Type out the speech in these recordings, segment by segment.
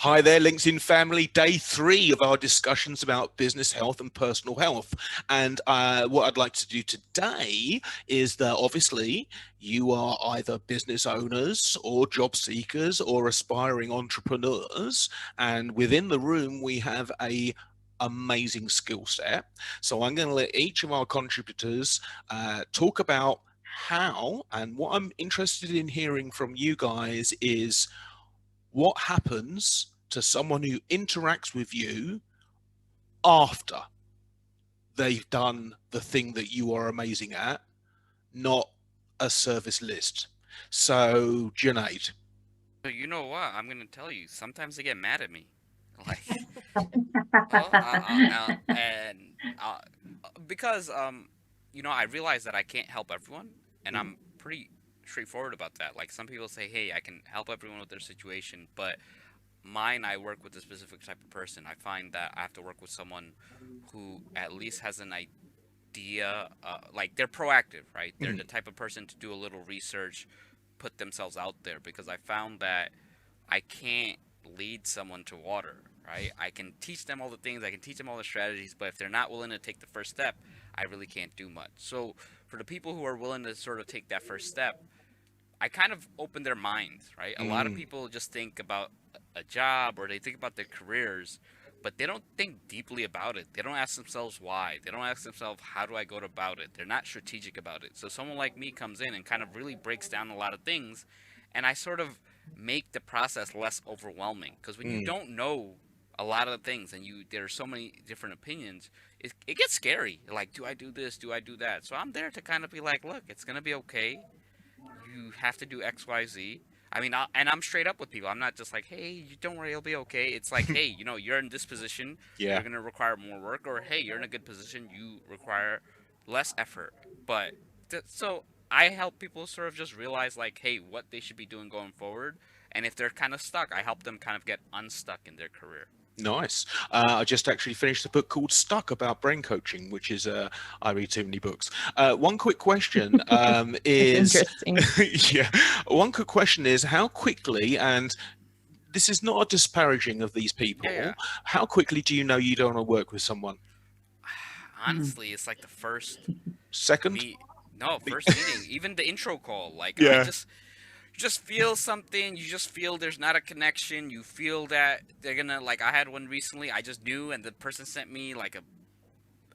Hi there, LinkedIn family. Day 3 of our discussions about business health and personal health. And what I'd like to do today is that obviously you are either business owners or job seekers or aspiring entrepreneurs. And within the room, we have a amazing skill set. So I'm going to let each of our contributors talk about how, and what I'm interested in hearing from you guys is what happens to someone who interacts with you after they've done the thing that you are amazing at, not a service list. So, Junaid. So you know what? I'm gonna tell you. Sometimes they get mad at me, like, oh, and because I realize that I can't help everyone, and I'm pretty straightforward about that. Like some people say, hey, I can help everyone with their situation, but mine, I work with a specific type of person. I find that I have to work with someone who at least has an idea, like they're proactive, right? They're the type of person to do a little research, put themselves out there, because I found that I can't lead someone to water, right? I can teach them all the things, I can teach them all the strategies, but if they're not willing to take the first step, I really can't do much. So for the people who are willing to sort of take that first step, I kind of open their minds, right? A lot of Mm, people just think about a job or they think about their careers, but they don't think deeply about it. They don't ask themselves why. They don't ask themselves, how do I go about it? They're not strategic about it. So someone like me comes in and kind of really breaks down a lot of things, and I sort of make the process less overwhelming. Because when you mm. don't know a lot of things and there are so many different opinions, it gets scary. Like, do I do this? Do I do that? So I'm there to kind of be like, look, it's going to be okay. You have to do X, Y, Z. I mean, and I'm straight up with people. I'm not just like, hey, you don't worry, it'll be okay. It's like, hey, you're in this position, Yeah. you're gonna require more work, or hey, you're in a good position, you require less effort. But so I help people sort of just realize like, hey, what they should be doing going forward, and if they're kind of stuck, I help them kind of get unstuck in their career. Nice. I just actually finished a book called Stuck about brain coaching, which is I read too many books. One quick question It's is, interesting. yeah, one quick question is how quickly, and this is not a disparaging of these Yeah, yeah. people, how quickly do you know you don't want to work with someone? Mhm. Honestly, it's like the first Second? meet. No, first meeting, even the intro call. Like I Yeah. just feel something. You just feel there's not a connection. You feel that they're gonna, like, I had one recently. I just knew, and the person sent me like a,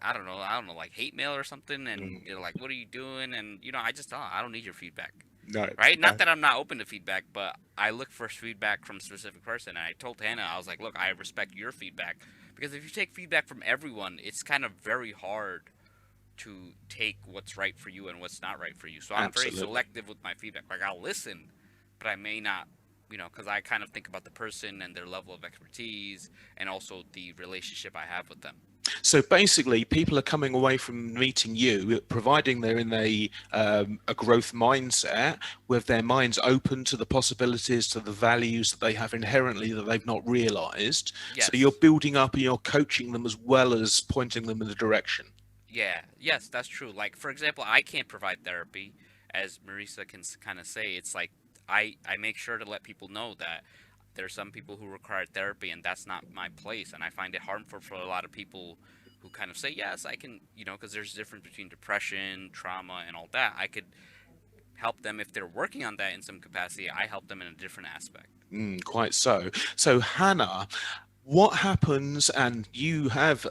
I don't know, like hate mail or something, and Mm, they're like, "What are you doing?" And I just thought, I don't need your feedback, no, right? Not no. that I'm not open to feedback, but I look for feedback from a specific person. And I told Hannah, I was like, "Look, I respect your feedback, because if you take feedback from everyone, it's kind of very hard to take what's right for you and what's not right for you. So I'm very Absolutely. selective with my feedback. Like I'll listen, but I may not, because I kind of think about the person and their level of expertise and also the relationship I have with them. So basically, people are coming away from meeting you, providing they're in a growth mindset, with their minds open to the possibilities, to the values that they have inherently that they've not realised. So you're Yes. building up and you're coaching them as well as pointing them in the direction. Yeah. Yes, that's true. Like for example, I can't provide therapy, as Marisa can kind of say. It's like I make sure to let people know that there are some people who require therapy, and that's not my place. And I find it harmful for a lot of people who kind of say, yes, I can, because there's a difference between depression, trauma, and all that. I could help them if they're working on that in some capacity. I help them in a different aspect. Quite so. So Hannah, what happens? And you have,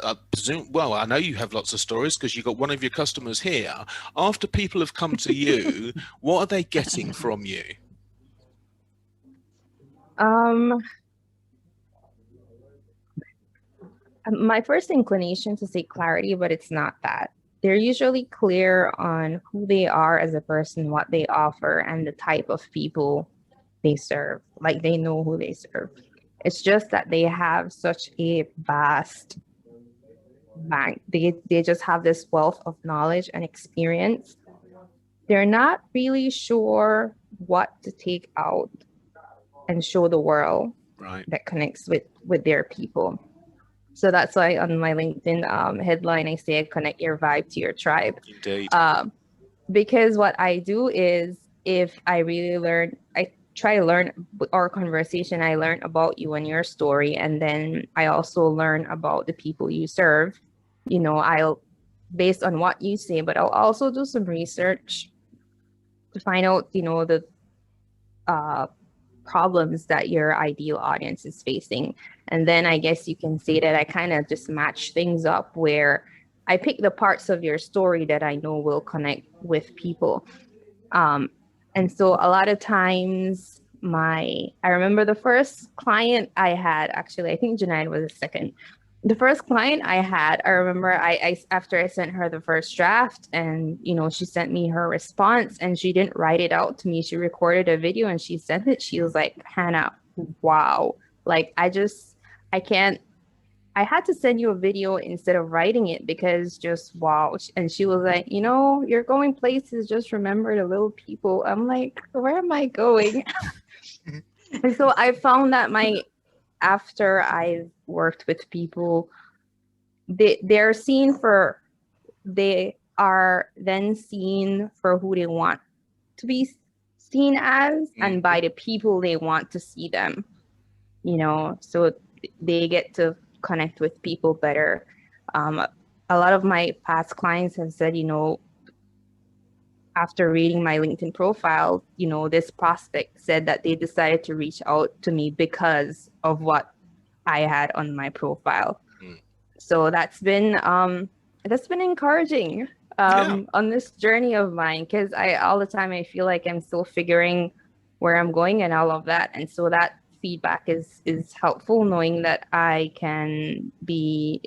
well, I know you have lots of stories because you've got one of your customers here. After people have come to you, what are they getting from you? Um, my first inclination to say clarity, but it's not that. They're usually clear on who they are as a person, what they offer, and the type of people they serve. Like they know who they serve. It's just that they have such a vast bank. They just have this wealth of knowledge and experience. They're not really sure what to take out and show the world Right. that connects with their people. So that's why on my LinkedIn headline I say connect your vibe to your tribe. Indeed. Um, because what I do is if I really learn, try to learn our conversation. I learn about you and your story, and then I also learn about the people you serve. You know, I'll based on what you say, but I'll also do some research to find out, you know, the problems that your ideal audience is facing. And then I guess you can say that I kind of just match things up where I pick the parts of your story that I know will connect with people. And so a lot of times I remember the first client I had, actually, I think Janine was the second. The first client I had, I remember after I sent her the first draft and, you know, she sent me her response and she didn't write it out to me. She recorded a video and she sent it. She was like, Hannah, wow. Like, I had to send you a video instead of writing it because just wow. And she was like, you know, you're going places, just remember the little people. I'm like, where am I going? And so I found that after I've worked with people, they are then seen for who they want to be seen as and by the people they want to see them, you know, so they get to connect with people better. A lot of my past clients have said, you know, after reading my LinkedIn profile, you know, this prospect said that they decided to reach out to me because of what I had on my profile. So that's been encouraging on this journey of mine, because all the time I feel like I'm still figuring where I'm going and all of that. And so that feedback is helpful, knowing that I can be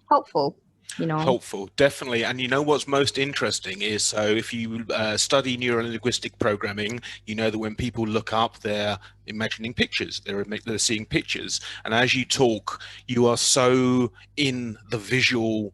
helpful. You know, helpful, definitely. And you know what's most interesting is, so if you study neuro-linguistic programming, you know that when people look up, they're imagining pictures, they're seeing pictures, and as you talk, you are so in the visual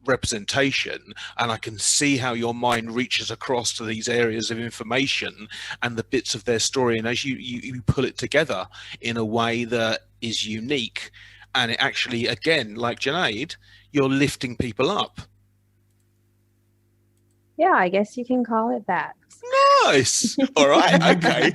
representation, and I can see how your mind reaches across to these areas of information and the bits of their story, and as you pull it together in a way that is unique, and it actually, again, like Junaid, you're lifting people up. Yeah, I guess you can call it that. Nice. All right. Okay.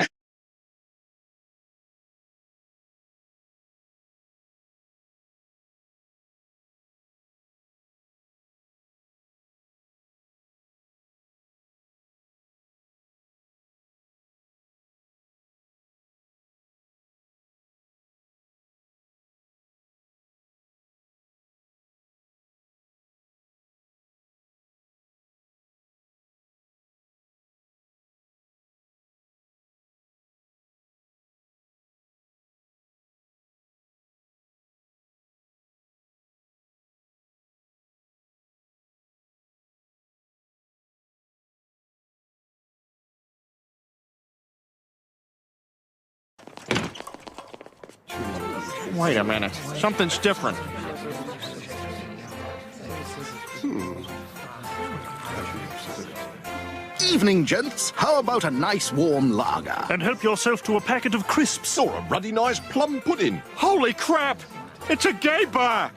Wait a minute. Something's different. Evening, gents. How about a nice warm lager? And help yourself to a packet of crisps. Or a ruddy nice plum pudding. Holy crap! It's a gay bar!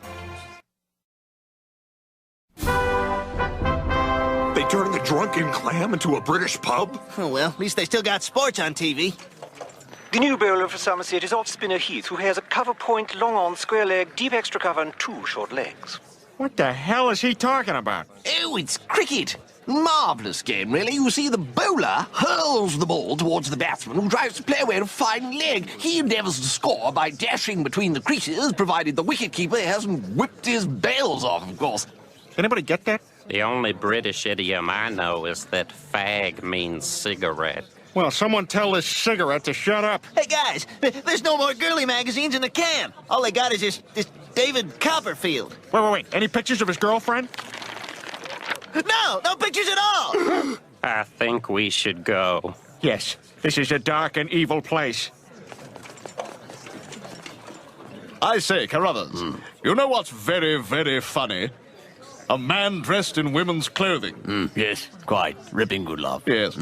They turned the Drunken Clam into a British pub? Oh, well, at least they still got sports on TV. The new bowler for Somerset is off-spinner Heath, who has a cover point, long on, square leg, deep extra cover, and 2 short legs. What the hell is he talking about? Oh, it's cricket. Marvellous game, really. You see, the bowler hurls the ball towards the batsman, who drives the player with a fine leg. He endeavours to score by dashing between the creases, provided the wicket-keeper hasn't whipped his bails off, of course. Anybody get that? The only British idiom I know is that fag means cigarette. Well, someone tell this cigarette to shut up. Hey, guys, there's no more girly magazines in the can. All they got is this David Copperfield. Wait. Any pictures of his girlfriend? No pictures at all. I think we should go. Yes, this is a dark and evil place. I say, Carruthers, you know what's very, very funny? A man dressed in women's clothing. Yes, quite. Ripping good love. Yes.